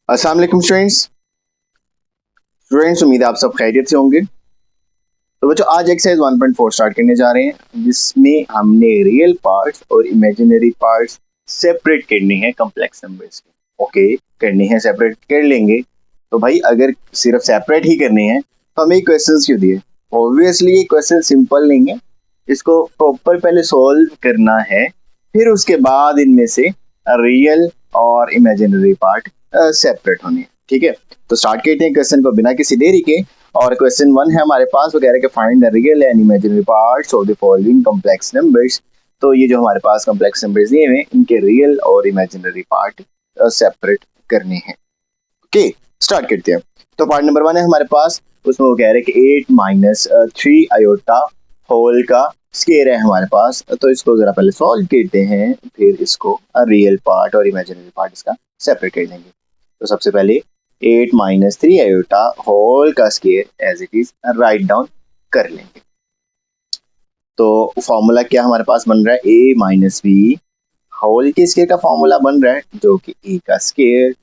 अस्सलाम वालेकुम स्टूडेंट्स, उम्मीद है आप सब खैरियत से होंगे। तो बच्चों, आज एक्सरसाइज 1.4 स्टार्ट करने जा रहे हैं, जिसमें हमने रियल पार्ट्स और इमेजिनरी पार्ट्स सेपरेट करने हैं कॉम्प्लेक्स नंबर्स के। ओके, करने हैं, सेपरेट कर लेंगे। तो भाई अगर सिर्फ सेपरेट ही करने हैं तो हमें क्वेश्चंस क्यों दिए? ऑब्वियसली ये क्वेश्चन सिंपल नहीं है, इसको प्रॉपर पहले सॉल्व करना है, फिर उसके बाद इनमें से रियल और इमेजिनरी पार्ट सेपरेट होने हैं। ठीक है, तो स्टार्ट करते हैं क्वेश्चन को बिना किसी देरी के। और क्वेश्चन 1 है हमारे पास, वो कह रहे हैं कि find the real and imaginary parts of the following complex numbers. तो ये जो हमारे पास कॉम्प्लेक्स नंबर्स दिए हुए हैं, इनके रियल और इमेजिनरी पार्ट सेपरेट करने हैं। ओके, स्टार्ट करते हैं। तो पार्ट नंबर 1 है हमारे पास, उसमें वो कह रहे हैं कि 8 माइनस 3 आयोटा होल का स्केयर है हमारे पास। तो इसको जरा पहले सॉल्व करते हैं, फिर इसको रियल पार्ट और इमेजिनरी पार्ट इसका सेपरेट कर देंगे। तो सबसे पहले 8 माइनस 3 आयोटा होल का square as it is write down कर लेंगे। तो फॉर्मूला क्या हमारे पास बन रहा है? a माइनस बी होल के स्केयर का फॉर्मूला बन रहा है, जो कि a का स्केयर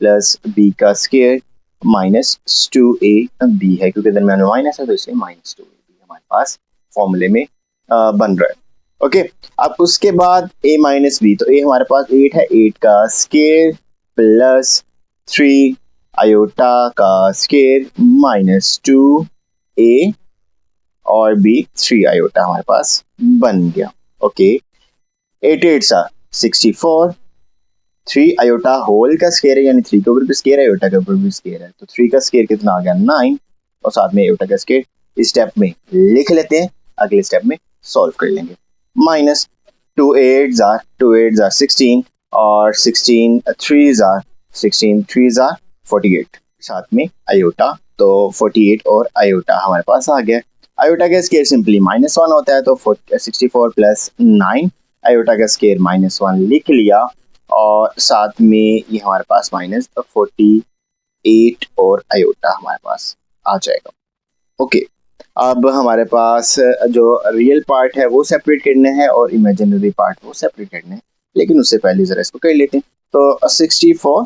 प्लस b का स्केयर माइनस 2a b है, क्योंकि दरम्यान में माइनस है तो इसलिए माइनस 2a b हमारे पास फॉर्मूले में बन रहा है। ओके, अब उसके बाद a माइनस बी, तो a हमारे पास 8 है, 8 का स्केयर प्लस 3 आयोटा का स्केयर माइनस 2a और b 3 आयोटा हमारे पास बन गया। ओके, 8 8 64, 3 आयोटा होल का स्केयर है, यानी 3 के ऊपर भी स्केयर है, आयोटा के ऊपर भी स्केयर है, तो 3 का स्केयर कितना आ गया? 9, और साथ में आयोटा का स्केयर इस स्टेप में लिख लेते हैं, अगले स्टेप में सॉल्व कर लेंगे। माइनस 2 8 16 और 16 3 48, साथ में आयोटा, तो 48 और आयोटा हमारे पास आ गया। आयोटा का स्केयर सिंपली -1 होता है, तो 64 प्लस 9 आयोटा का स्केयर -1 लिख लिया, और साथ में ये हमारे पास -48 और आयोटा हमारे पास आ जाएगा। ओके, अब हमारे पास जो रियल पार्ट है वो सेपरेट करना है और इमेजिनरी पार्ट वो सेपरेट करना है, लेकिन उससे पहले जरा इसको कर लेते हैं। तो 64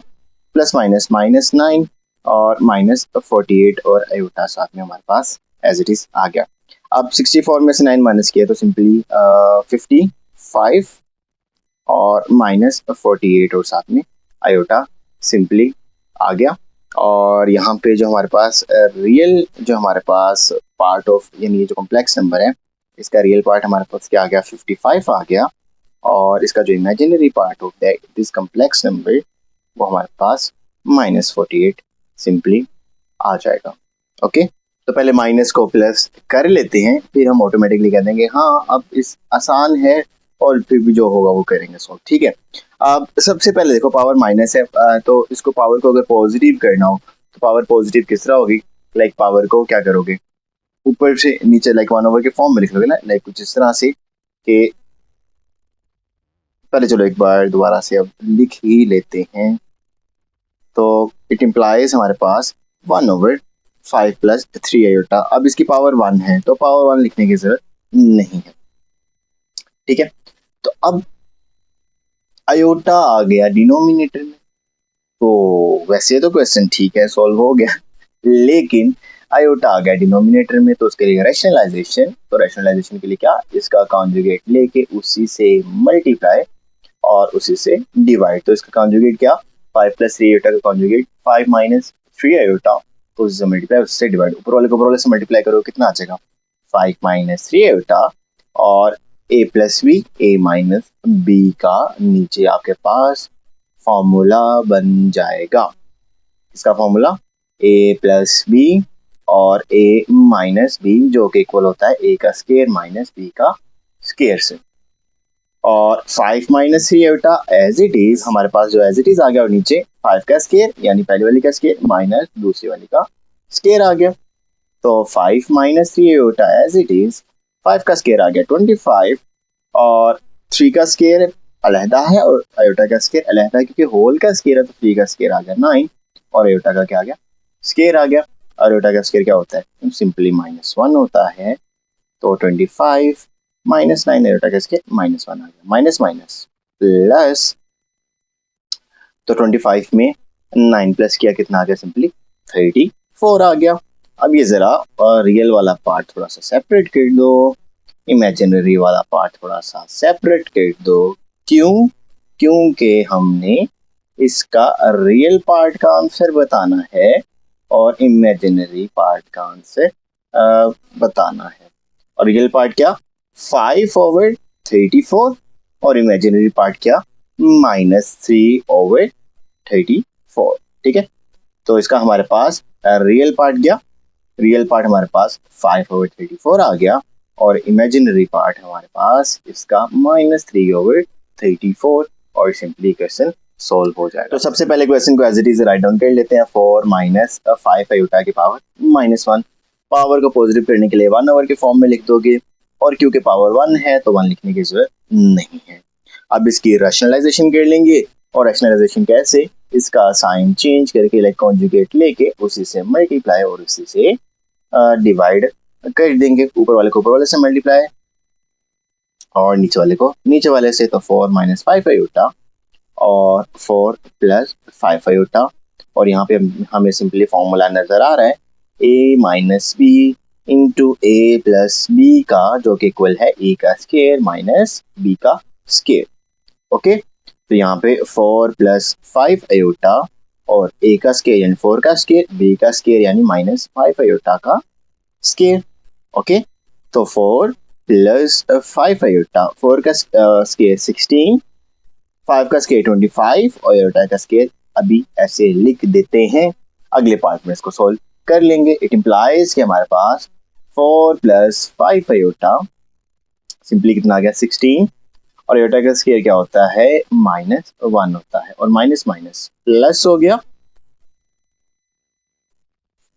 प्लस माइनस -9 और -48 और आयोटा साथ में हमारे पास एज इट इज आ गया। अब 64 में से 9 माइनस किया तो सिंपली 55 और -48 और साथ में आयोटा सिंपली आ गया। और यहाँ पे जो हमारे पास रियल जो हमारे पास पार्ट ऑफ, यानी ये जो कॉम्प्लेक्स नंबर है, इसका रियल पार्ट हमारे पास क्या आ गया? 55 आ गया, और इसका जो इमेजिनरी पार्ट होता है दिस कॉम्प्लेक्स नंबर, वो हमारे पास -48 सिंपली आ जाएगा। ओके, तो पहले माइनस को प्लस कर लेते हैं, फिर हम ऑटोमेटिकली कह देंगे हाँ अब इस आसान है, और फिर भी जो होगा वो करेंगे सॉल्व। ठीक है, अब सबसे पहले देखो पावर माइनस है, तो इसको पावर को अगर पॉजिटिव करना हो तो पावर पॉजिटिव किस तरह होगी? लाइक पावर को क्या करोगे? ऊपर से नीचे लाइक 1 ओवर के फॉर्म में लिख लोगे ना, लाइक कुछ इस तरह से कि, पहले चलो एक बार दोबारा से अब लिख ही लेते हैं। तो इट इम्प्लाइज हमारे पास 1/5 प्लस 3 आयोटा। अब इसकी पावर 1 है तो पावर 1 लिखने की जरूरत नहीं है। ठीक है, तो अब आयोटा आ गया डिनोमिनेटर में, तो वैसे तो क्वेश्चन ठीक है, सॉल्व हो गया, लेकिन आयोटा आ गया डिनोमिनेटर में, तो उसके लिए रैशनलाइजेशन, तो रैशनलाइजेशन के लिए क्या? इसका कॉन्जुगेट लेके उसी से मल्टीप्लाई और उसी से डिवाइड। तो इसका कॉन्जुगेट क्या? 5 प्लस 3 आयोटा का कॉन्जुगेट 5 माइनस 3 आयोटा, तो उससे मल्टीप्लाई उससे डिवाइड, ऊपर वाले को ऊपर वाले से मल्टीप्लाई करो, कितना आ जाएगा? 5 माइनस 3 आयोटा और a plus b, a minus b का नीचे आपके पास फॉर्मूला बन जाएगा। इसका फॉर्मूला a प्लस बी और a माइनस बी, जो कि इक्वल होता है a का स्केयर माइनस b का स्केयर से। और 5 minus 3 iota as it is हमारे पास जो एज इट इज आ गया, और नीचे 5 का स्केयर यानी पहली वाली का स्केयर माइनस दूसरी वाली का स्केयर आ गया। तो 5 minus 3 iota as it is, 5 का स्केयर आ गया 25, और 3 का स्केयर अलहदा है और आयोटा का स्केयर अलहदा है, क्योंकि होल का स्केयर है तो 3 का स्केयर आ गया 9 और आयोटा का क्या आ गया? स्केयर आ गया। और आयोटा का स्केयर क्या होता है? सिंपली -1 होता है, तो 25 -9 आयोटा का स्केयर -1 आ गया, माइनस माइनस प्लस, तो 25 में 9 प्लस किया कितना आ गया, सिंपली 34 आ गया। अब ये जरा रियल वाला पार्ट थोड़ा सा सेपरेट कर दो, इमेजिनरी वाला पार्ट थोड़ा सा सेपरेट कर दो। क्यों? क्योंकि हमने इसका रियल पार्ट का आंसर बताना है और इमेजिनरी पार्ट का आंसर बताना है। और रियल पार्ट क्या, 5/34, और इमेजिनरी पार्ट क्या, -3/34। ठीक है, तो इसका हमारे पास रियल पार्ट गया, रियल पार्ट हमारे पास 5/34 आ गया, और इमेजिनरी पार्ट हमारे पास इसका -3/34, और सिंपली क्वेश्चन सोल्व हो जाएगा। तो सबसे पहले क्वेश्चन को as it is write down कर लेते हैं। 4 माइनस 5 आयोटा की पावर -1, पावर को पॉजिटिव करने के लिए 1 ओवर के फॉर्म में लिख दोगे, और क्योंकि पावर 1 है तो 1 लिखने की जरूरत नहीं है। अब इसकी रैशनलाइजेशन कर लेंगे, और रैशनलाइजेशन कैसे, इसका साइन चेंज करके लाइक कॉन्जुगेट लेके उसी से मल्टीप्लाई और उसी से डिवाइड कर देंगे। ऊपर वाले को ऊपर वाले से मल्टीप्लाई और नीचे वाले को नीचे वाले से, तो 4 माइनस 5 आयोटा और 4 प्लस 5 आयोटा, और यहाँ पे हमें सिंपली फॉर्मूला नजर आ रहा है a minus b into a plus b का, जो कि इक्वल है a का स्केयर माइनस b का स्केयर। ओके, तो यहाँ पे 4 प्लस 5 आयोटा और a का स्केयर यानी 4 का स्केयर, b का स्केयर यानी -5 आयोटा का स्केयर। ओके, तो 4 प्लस 5 आयोटा, 4 का स्केयर 16, 5 का स्केयर 25 और आयोटा का स्केयर अभी ऐसे लिख देते हैं। अगले पार्ट में इसको सॉल्व कर लेंगे। इट इंप्लाइज कि हमारे पास 4 प्लस 5 आयोटा सिंपली कितना आ गया, 16, और आयोटा का स्केयर क्या होता है, -1 होता है, और माइनस माइनस प्लस हो गया,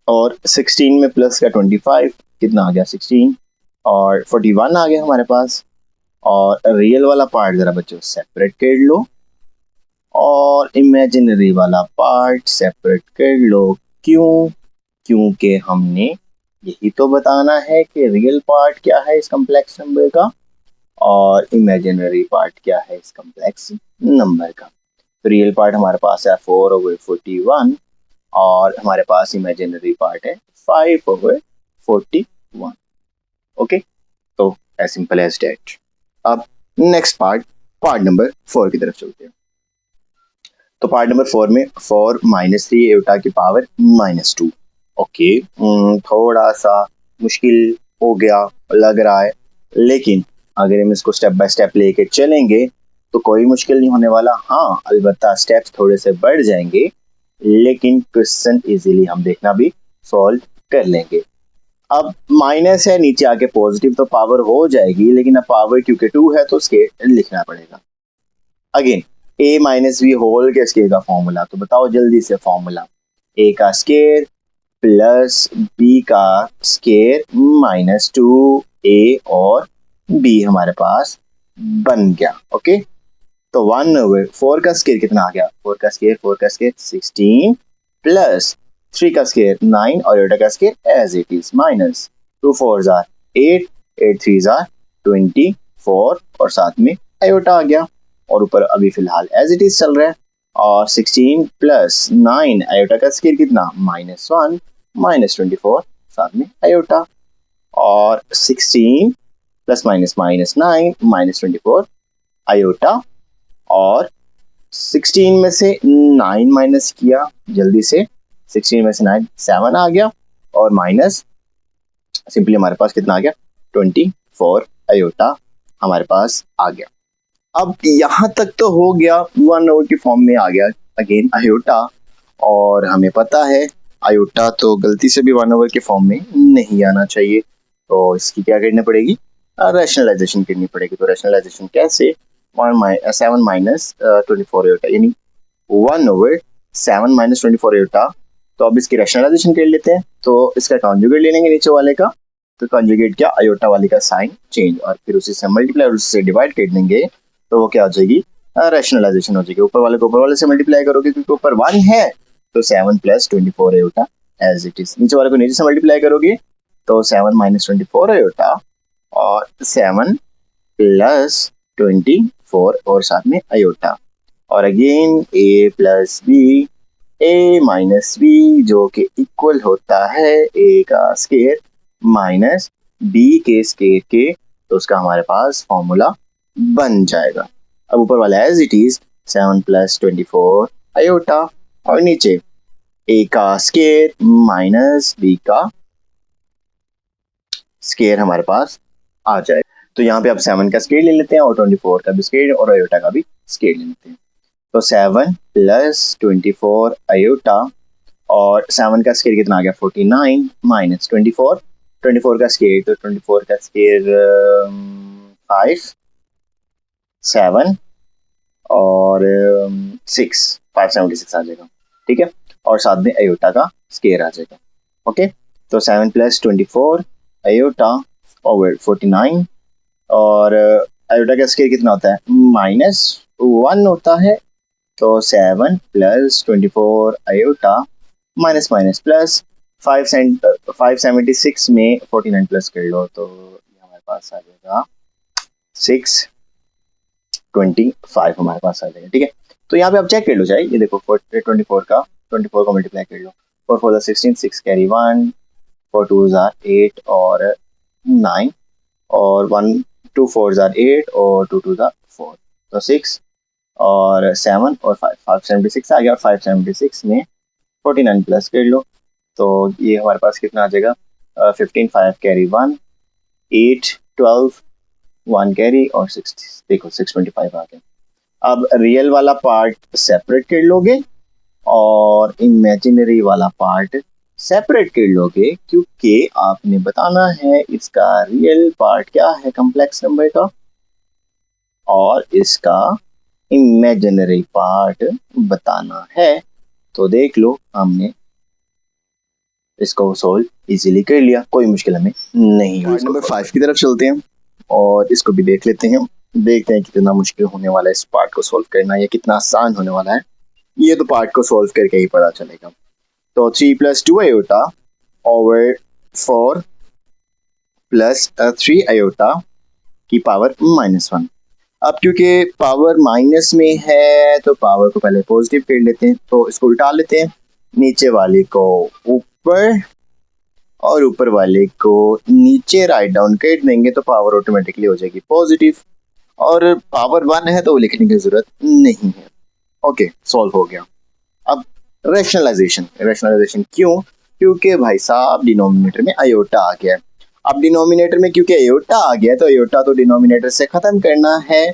और 16 में प्लस का 25 कितना आ गया, 16, और 41 आ गया हमारे पास। और रियल वाला पार्ट जरा बच्चों सेपरेट कर लो, और इमेजिनरी वाला पार्ट सेपरेट कर लो। क्यों? क्योंकि हमने यही तो बताना है कि रियल पार्ट क्या है इस कॉम्प्लेक्स नंबर का, और इमेजिनरी पार्ट क्या है इस कॉम्प्लेक्स नंबर का। रियल पार्ट हमारे पास है 4/41, और हमारे पास इमेजिनरी पार्ट है 5/41। ओके, तो एज सिंपल एज दैट। अब नेक्स्ट पार्ट, पार्ट नंबर 4 की तरफ चलते हैं। तो पार्ट नंबर 4 में 4 माइनस 3 आयोटा की पावर -2। ओके, थोड़ा सा मुश्किल हो गया लग रहा है, लेकिन अगर हम इसको स्टेप बाय स्टेप लेके चलेंगे तो कोई मुश्किल नहीं होने वाला। हाँ, अलबत्ता स्टेप्स थोड़े से बढ़ जाएंगे, लेकिन क्वेश्चन इजीली हम देखना भी सॉल्व कर लेंगे। अब माइनस है, नीचे आके पॉजिटिव, तो पावर हो जाएगी, लेकिन अब पावर क्योंकि 2 है तो स्केयर लिखना पड़ेगा। Again a minus b whole के स्केयर का फॉर्मूला, तो बताओ जल्दी से फॉर्मूला, a का स्केयर प्लस b का स्केयर -2a और b हमारे पास बन गया। ओके, तो 1/4 का स्केयर कितना आ गया, 4 का स्केयर 16 प्लस 3 का स्केयर 9 और आयोटा का square as it is minus 2 4s are 8, 8 3s are 24, और साथ में आयोटा आ गया, और ऊपर अभी फिलहाल एज इट इज चल रहा है। और 16 प्लस 9 आयोटा का स्केयर कितना, -1 -24, साथ में आयोटा, और 16 प्लस माइनस -9 -24 आयोटा, और 16 में से 9 माइनस किया जल्दी से, 16 में से 9 7 आ गया, और माइनस सिंपली हमारे पास कितना आ गया, 24 आयोटा हमारे पास आ गया। अब यहाँ तक तो हो गया, 1 ओवर के फॉर्म में आ गया अगेन आयोटा, और हमें पता है आयोटा तो गलती से भी 1 ओवर के फॉर्म में नहीं आना चाहिए, तो इसकी क्या करनी पड़ेगी, रैशनलाइजेशन करनी पड़ेगी। तो रैशनलाइजेशन कैसे, 7 माइनस 24 आयोटा यानी 1/7 माइनस 24 आयोटा। तो अब इसकी रैशनलाइजेशन कर लेते हैं, तो इसका कॉन्जुगेट ले लेंगे नीचे वाले का, तो कॉन्जुगेट क्या, आयोटा वाले का साइन चेंज, और फिर उसी से मल्टीप्लाई और उससे डिवाइड कर देंगे, तो वो क्या हो जाएगी, रैशनलाइजेशन हो जाएगी। ऊपर वाले को ऊपर वाले से मल्टीप्लाई करोगे क्योंकि ऊपर 1 है, तो 7 plus 24 iota as it is. नीचे वाले को नीचे से मल्टीप्लाई करोगे तो 7 माइनस 24 आयोटा और 7 प्लस 24 और साथ में आयोटा, और again a plus b a minus b जो कि इक्वल होता है ए का स्केयर माइनस बी के स्केयर के, तो उसका हमारे पास फॉर्मूला बन जाएगा। अब ऊपर वाला एज इट इज 7 + 24 आयोटा और नीचे ए का स्केयर माइनस बी का स्केयर हमारे पास आ जाए। तो यहाँ पे आप 7 का स्केयर ले लेते हैं और 24 का भी स्केयर और आयोटा का भी स्केयर ले लेते हैं। तो 7 + 24 आयोटा और 7 का स्केयर कितना आ गया 49 माइनस 24, 24 का स्केयर तो 24 का स्केयर 5 7 और 6 576 आ जाएगा। ठीक है, और साथ में आयोटा का स्केयर आ जाएगा। ओके, तो 7 + 24 आयोटा ओवर 49 और आयोटा का स्केयर कितना होता है -1 होता है। तो 7 + 24 आयोटा माइनस माइनस प्लस 576 में 49 प्लस कर लो तो ये हमारे पास आ जाएगा 625 हमारे पास आ जाएगा। ठीक है, तो यहाँ पे आप चेक कर लो चाहे, ये देखो 24 को मल्टीप्लाई कर लो, 4 4 16 6 कैरी 1 4 2 8 और 9 और 1 2 4 8 और 2 2 4 तो 6 और 7 और 5 576 आ गया और 576 में 49 प्लस कर लो तो ये हमारे पास कितना आ जाएगा 15 5 कैरी 1 8 12 1 कैरी और 6 देखो 625 आ गया। अब रियल वाला पार्ट सेपरेट कर लोगे और इमेजिनरी वाला पार्ट सेपरेट कर लोगे क्योंकि आपने बताना है इसका रियल पार्ट क्या है कॉम्प्लेक्स नंबर का और इसका इमेजिनरी पार्ट बताना है। तो देख लो हमने इसको सोल्व इजीली कर लिया, कोई मुश्किल हमें नहीं हुई। नंबर 5 की तरफ चलते हैं और इसको भी देख लेते हैं, देखते हैं कितना मुश्किल होने वाला है इस पार्ट को सोल्व करना या कितना आसान होने वाला है। ये तो पार्ट को सोल्व करके ही पता चलेगा। तो 3 + 2 आयोटा ओवर 4 + 3 आयोटा की पावर -1। अब क्योंकि पावर माइनस में है तो पावर को पहले पॉजिटिव कर लेते हैं, तो इसको उल्टा लेते हैं, नीचे वाले को ऊपर और ऊपर वाले को नीचे राइट डाउन कर देंगे तो पावर ऑटोमेटिकली हो जाएगी पॉजिटिव और पावर 1 है तो वो लिखने की जरूरत नहीं है। ओके, सॉल्व हो गया। अब रैशनलाइजेशन क्यों? क्योंकि भाई साहब डिनोमिनेटर में आयोटा आ गया। अब डिनोमिनेटर में क्योंकि आयोटा आ गया तो आयोटा तो डिनोमिनेटर से खत्म करना है,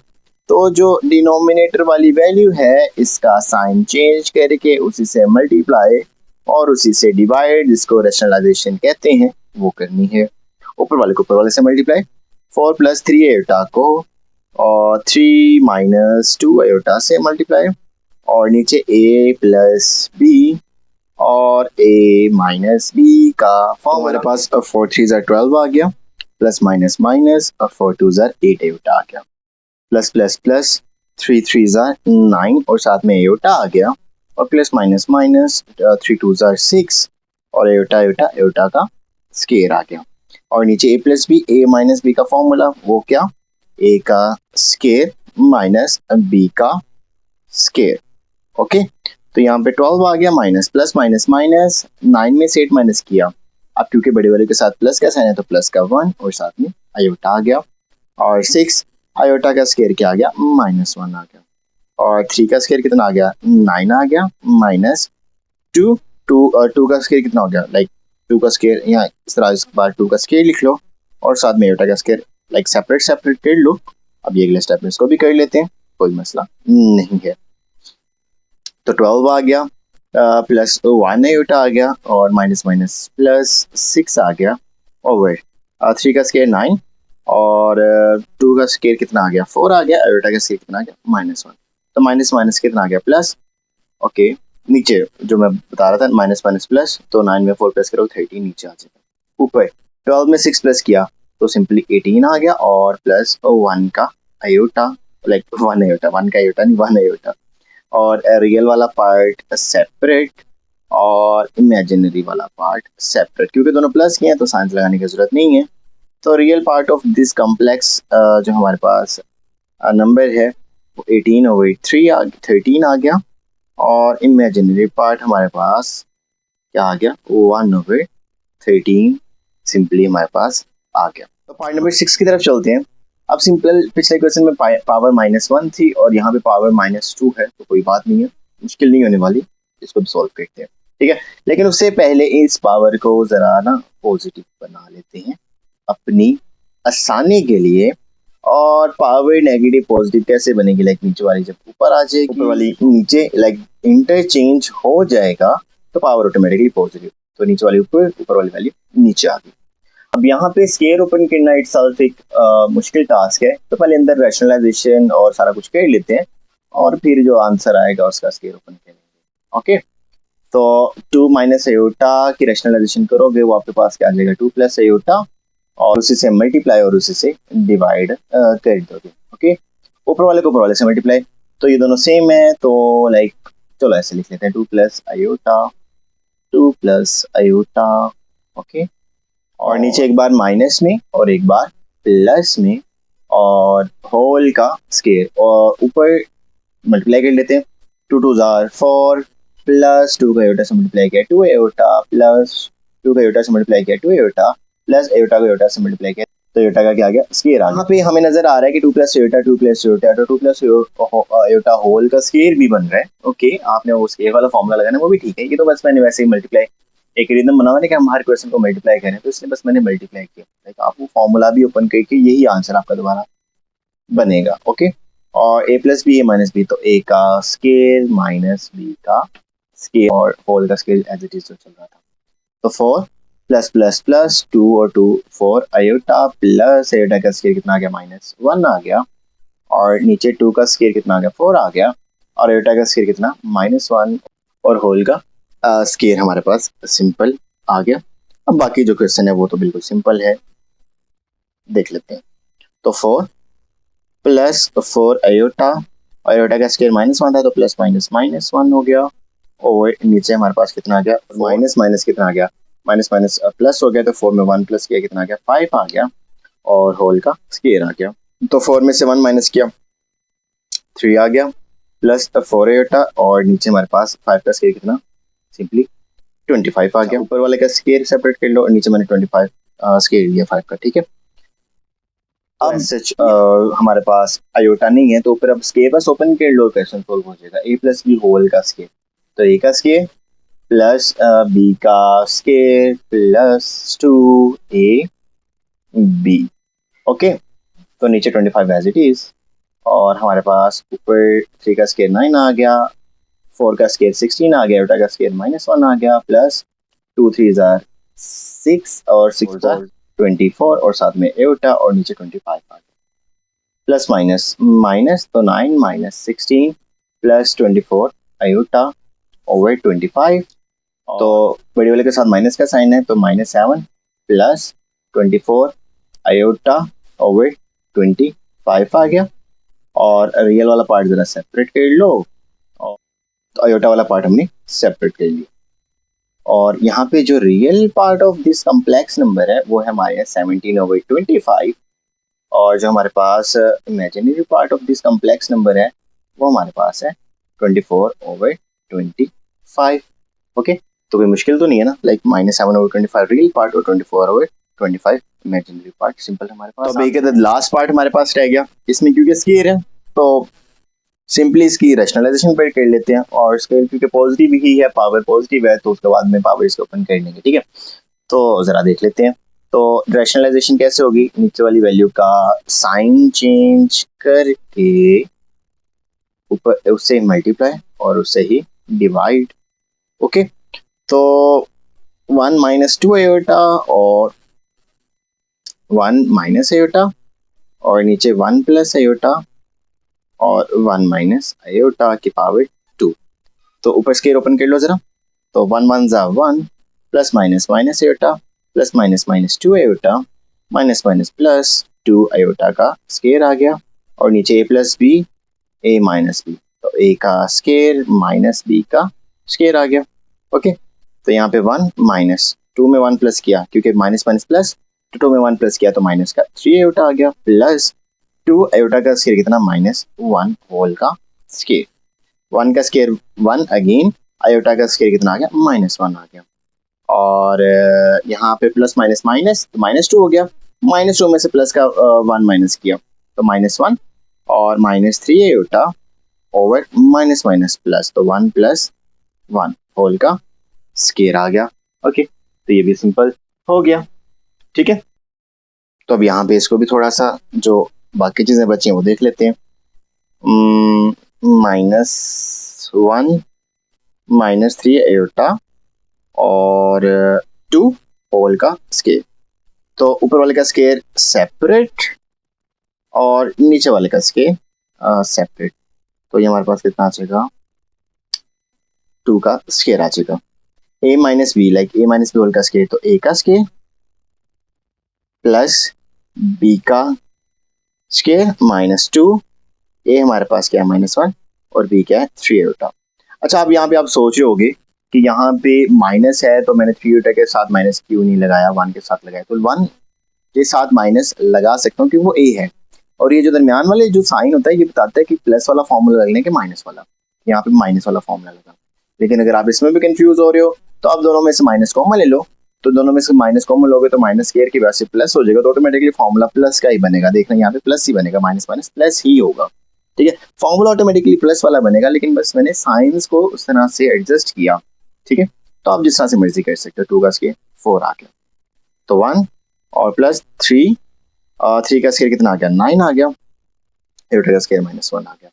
तो जो डिनोमिनेटर वाली वैल्यू है इसका साइन चेंज करके उसी से मल्टीप्लाई और उसी से डिवाइड, जिसको रैशनलाइजेशन कहते हैं, वो करनी है। ऊपर वाले को ऊपर वाले से मल्टीप्लाई, 4 + 3 आयोटा को और 3 - 2 आयोटा से मल्टीप्लाई और नीचे a + b और a - b का फॉर्म हमारे पास 4 3 12 आ गया, प्लस माइनस माइनस और 4 2 8 आयोटा आ गया, प्लस प्लस प्लस 3 3 9 और साथ में आयोटा आ गया और प्लस माइनस माइनस 3 2 6 और आयोटा आयोटा आयोटा का स्केयर आ गया और नीचे a + b a - b का फॉर्मूला वो क्या, a का स्केयर माइनस b का स्केयर। ओके, तो यहाँ पे 12 आ गया, माइनस प्लस माइनस माइनस 9 में से 8 माइनस किया। अब क्योंकि बड़े वाले के साथ प्लस का साइन है तो प्लस का 1 और साथ में आयोटा आ गया और 6 आयोटा का स्केयर क्या आ गया -1 आ गया और 3 का स्केयर कितना आ गया 9 आ गया माइनस 2 2 का स्केयर कितना हो गया लाइक 2 का स्केयर यहाँ इस तरह इस बार 2 का स्केयर लिख लो और साथ में आयोटा का स्केयर लाइक सेपरेट कर लो। अब ये अगले स्टेप में इसको भी कर लेते हैं, कोई मसला नहीं है। तो 12 आ गया प्लस 1 आयोटा आ गया और माइनस माइनस प्लस 6 आ गया ओवर 3 का स्केयर 9 और 2 का स्केयर कितना आ गया 4 आ गया, आयोटा का स्केयर कितना आ गया -1, तो माइनस माइनस कितना आ गया प्लस। ओके, नीचे जो मैं बता रहा था माइनस माइनस प्लस, तो 9 में 4 प्लस करो 13 नीचे आ जाएगा। ऊपर 12 में 6 प्लस किया तो सिंपली 18 आ गया और प्लस 1 का आयोटा लाइक 1 आयोटा 1 का आयोटा नहीं 1 आयोटा और रियल वाला पार्ट सेपरेट और इमेजिनरी वाला पार्ट सेपरेट, क्योंकि दोनों प्लस किए हैं तो साइंस लगाने की जरूरत नहीं है। तो real part of this complex जो हमारे पास नंबर है वो 18/3 13 आ गया और इमेजिनरी पार्ट हमारे पास क्या आ गया, 1/13 सिंपली हमारे पास आ गया। तो पार्ट नंबर 6 की तरफ चलते हैं। अब सिंपल पिछले क्वेश्चन में पावर -1 थी और यहाँ पे पावर -2 है, तो कोई बात नहीं है, मुश्किल नहीं होने वाली, इसको भी सॉल्व करते हैं, ठीक है। लेकिन उससे पहले इस पावर को जरा ना पॉजिटिव बना लेते हैं अपनी आसानी के लिए। और पावर नेगेटिव पॉजिटिव कैसे बनेगी, लाइक नीचे वाली जब ऊपर आ जाएगी, ऊपर वाली नीचे, लाइक इंटरचेंज हो जाएगा तो पावर ऑटोमेटिकली पॉजिटिव, तो नीचे वाली ऊपर, ऊपर वाली वैल्यू नीचे आ गई। अब यहाँ पे स्केयर ओपन करना इटसेल्फ एक मुश्किल टास्क है, तो पहले अंदर रैशनलाइजेशन और सारा कुछ कर लेते हैं और फिर जो आंसर आएगा उसका स्केयर ओपन करेंगे। ओके, तो 2 माइनस अयोटा की रैशनलाइजेशन करोगे, वो आपके पास क्या आ जाएगा, 2 प्लस अयोटा, और उसी से मल्टीप्लाई और उसी से डिवाइड कर दोगे। ओके, ऊपर वाले को ऊपर वाले से मल्टीप्लाई, तो ये दोनों सेम है, तो लाइक चलो ऐसे लिख लेते हैं, 2 plus iota, 2 plus iota. Okay, और नीचे एक बार माइनस में और एक बार प्लस में, और होल का स्केयर, और ऊपर मल्टीप्लाई कर लेते हैं, 2 2 जार 4 प्लस 2 का अयोटा से मल्टीप्लाई किया 2 अयोटा, प्लस 2 का अयोटा से मल्टीप्लाई किया 2 अयोटा, प्लस अयोटा को अयोटा से मल्टीप्लाई किया, तो अयोटा का क्या आ गया, स्केयर आ गया। यहाँ पे हमें नजर आ रहा है कि 2 प्लस अयोटा, 2 प्लस अयोटा, तो 2 प्लस अयोटा होल का स्केयर भी बन रहा है। ओके, आपने वो स्केयर वाला फॉर्मूला लगाना, वो भी ठीक है, ये तो बस मैंने वैसे ही मल्टीप्लाई, एक रिदम बना हुआ है कि हम हर क्वेश्चन को मल्टीप्लाई करें, तो इसलिए बस मैंने मल्टीप्लाई किया, लाइक आप वो फॉर्मूला भी ओपन करके यही आंसर आपका दोबारा बनेगा। ओके, और a plus b, a minus b, तो a का स्केयर माइनस b का स्केयर, और होल का स्केयर एज इट इज जो चल रहा था, तो 4 प्लस प्लस प्लस 2 और 2 4 अयोटा, प्लस अयोटा का स्केयर कितना आ गया, -1 आ गया, और नीचे 2 का स्केयर कितना आ गया, 4 आ गया, और अयोटा का स्केयर कितना, -1, और होल का स्केयर हमारे पास सिंपल आ गया। अब बाकी जो क्वेश्चन है वो तो बिल्कुल सिंपल है, देख लेते हैं। तो 4 प्लस 4 अयोटा, और अयोटा का स्केयर -1 था, तो प्लस माइनस -1 हो गया, और नीचे हमारे पास कितना आ गया, माइनस माइनस कितना आ गया, माइनस माइनस प्लस हो गया, तो 4 में 1 प्लस किया कितना आ गया, 5 आ गया, और होल का स्केयर आ गया, तो 4 में से 1 माइनस किया 3 आ गया, प्लस 4 अयोटा, और नीचे हमारे पास 5 का स्केयर कितना, सिंपली 25 आ गया। ऊपर वाले का स्केयर सेपरेट कर लो, और नीचे मैंने 25 स्केयर लिया 5 का, ठीक है। अब सच हमारे पास अयोटा नहीं है, तो ऊपर अब स्केयर बस ओपन कर लो, क्वेश्चन सोल्व हो जाएगा। a प्लस बी होल का स्केयर, तो a का स्केयर प्लस b का स्केयर प्लस 2ab। ओके, तो नीचे 25 एज इट इज, और हमारे पास ऊपर 3 का स्केयर 9 आ गया, 4 का स्केयर 16 आ गया, अयोटा का स्केयर -1 आ गया, प्लस 2 3 6 और 6 24, और साथ में एयोटा, और नीचे 25 आ गया, प्लस माइनस माइनस, तो 9 माइनस 16 प्लस 24 अयोटा ओवर 25, तो बड़ी वाले के साथ माइनस का साइन है, तो -7 प्लस 24 अयोटा ओवर 25 आ गया, और रियल वाला पार्ट जरा सेपरेट कर लो, और तो अयोटा वाला पार्ट हमने सेपरेट कर लिया, और यहाँ पे जो real part of this complex number है वो है हमारे 17/25, और जो हमारे पास imaginary part of this complex number है वो हमारे पास है 24/25। ओके, तो कोई मुश्किल तो नहीं है ना, लाइक -7/25 रियल पार्ट और 24/25 इमेजिनरी पार्ट, सिंपल हमारे पास। तो अब एक लास्ट पार्ट हमारे पास रह गया, इसमें क्योंकि स्केयर है तो सिंपली इसकी रैशनलाइजेशन पर कर लेते हैं, और स्केयर क्योंकि पॉजिटिव ही है, पावर पॉजिटिव है, तो उसके बाद में पावर इसको ओपन कर लेंगे, ठीक है। तो जरा देख लेते हैं, तो रैशनलाइजेशन कैसे होगी, नीचे वाली वैल्यू का साइन चेंज करके ऊपर उससे मल्टीप्लाई और उससे ही डिवाइड। ओके, तो 1 माइनस 2 अयोटा और 1 माइनस अयोटा, और नीचे 1 प्लस अयोटा और 1 माइनस अयोटा की पावर 2, तो ऊपर स्केयर ओपन कर लो जरा, तो 1 1 जा 1 plus minus minus iota plus minus minus 2 iota minus minus plus 2 iota का स्केयर आ गया, और नीचे a plus b a minus b, तो a का स्केयर माइनस b का स्केयर आ गया। ओके, तो यहाँ पे 1 माइनस 2 में 1 प्लस किया, क्योंकि माइनस माइनस प्लस, तो 2 में 1 प्लस किया तो माइनस का 3 अयोटा आ गया, प्लस 2 अयोटा का स्केयर कितना, -1 होल का स्केयर। 1 का स्केयर 1 अगेन, आयोटा का स्केयर कितना आ गया, -1 आ गया। और यहाँ पे प्लस माइनस माइनस तो -2 हो गया, -2 में से प्लस का 1 माइनस किया तो -1, और -3 iota over minus minus plus, तो 1 + 1 होल का स्केयर आ गया। ओके, तो ये भी सिंपल हो गया। ठीक है, तो अब यहाँ पे इसको भी थोड़ा सा जो बाकी चीजें बची हैं वो देख लेते हैं। -1 -3 आयोटा और 2 होल का स्केयर, तो ऊपर वाले का स्केयर सेपरेट और नीचे वाले का स्केयर सेपरेट, तो ये हमारे पास कितना आ जाएगा, 2 का स्केयर आ जाएगा। a minus b, like a minus b whole का स्केयर, तो a का स्केयर प्लस b का स्केयर -2, a हमारे पास क्या है -1 और b क्या है 3 आयोटा। अच्छा, अब यहाँ पे आप सोच रहे होगे कि यहाँ पे माइनस है तो मैंने 3 आयोटा के साथ माइनस क्यों नहीं लगाया, 1 के साथ लगाया, तो 1 के साथ माइनस लगा सकता हूँ क्योंकि वो a है, और ये जो दरमियान वाले जो साइन होता है ये बताता है कि प्लस वाला फॉर्मूला लगने के माइनस वाला, यहाँ पे माइनस वाला फॉर्मूला लगा। लेकिन अगर आप इसमें भी कंफ्यूज हो रहे हो तो आप दोनों में से माइनस कॉमन ले लो, तो दोनों में से माइनस कॉमन लोगे तो माइनस स्क्वायर की वजह से प्लस हो जाएगा, तो ऑटोमेटिकली फॉर्मूला प्लस का ही बनेगा। देखना यहाँ पे प्लस ही बनेगा, माइनस माइनस प्लस ही होगा। ठीक है, फॉर्मूला ऑटोमेटिकली प्लस वाला बनेगा, लेकिन बस मैंने साइंस को उस तरह से एडजस्ट किया। ठीक है, तो आप जिस तरह से मर्जी कर सकते हो। 2 का स्क्वायर 4 आ गया, तो 1 और प्लस 3, 3 का स्क्वायर कितना आ गया, 9 आ गया, का स्क्वायर -1 आ गया।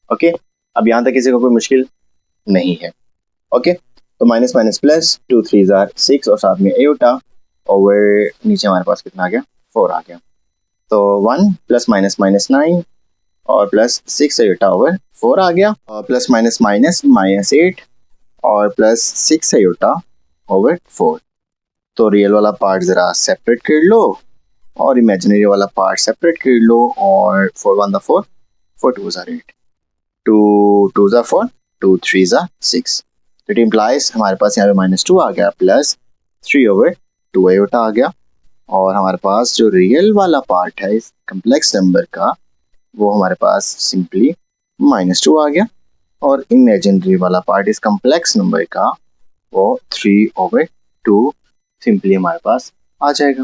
ओके, अब यहाँ तक किसी को कोई मुश्किल नहीं है। ओके, तो माइनस माइनस प्लस, 2 3 6 और साथ में आयोटा ओवर नीचे हमारे पास कितना आ गया, 4 आ गया। तो 1 प्लस माइनस माइनस 9 और प्लस 6 आयोटा ओवर 4 आ गया, और प्लस माइनस माइनस -8 और प्लस 6 आयोटा ओवर 4। तो रियल वाला पार्ट जरा सेपरेट कर लो और इमेजिनरी वाला पार्ट सेपरेट कर लो, और 4 1 4, 4 2 8, 2 2 4, 2 3 6। इट इम्प्लाइज हमारे पास यहाँ पे -2 आ गया प्लस 3 ओवर 2 आयोटा आ गया, और हमारे पास जो रियल वाला पार्ट है इस कम्प्लेक्स नंबर का वो हमारे पास सिंपली -2 आ गया, और इमेजिनरी वाला पार्ट इस कम्प्लेक्स नंबर का वो 3 ओवर 2 सिंपली हमारे पास आ जाएगा।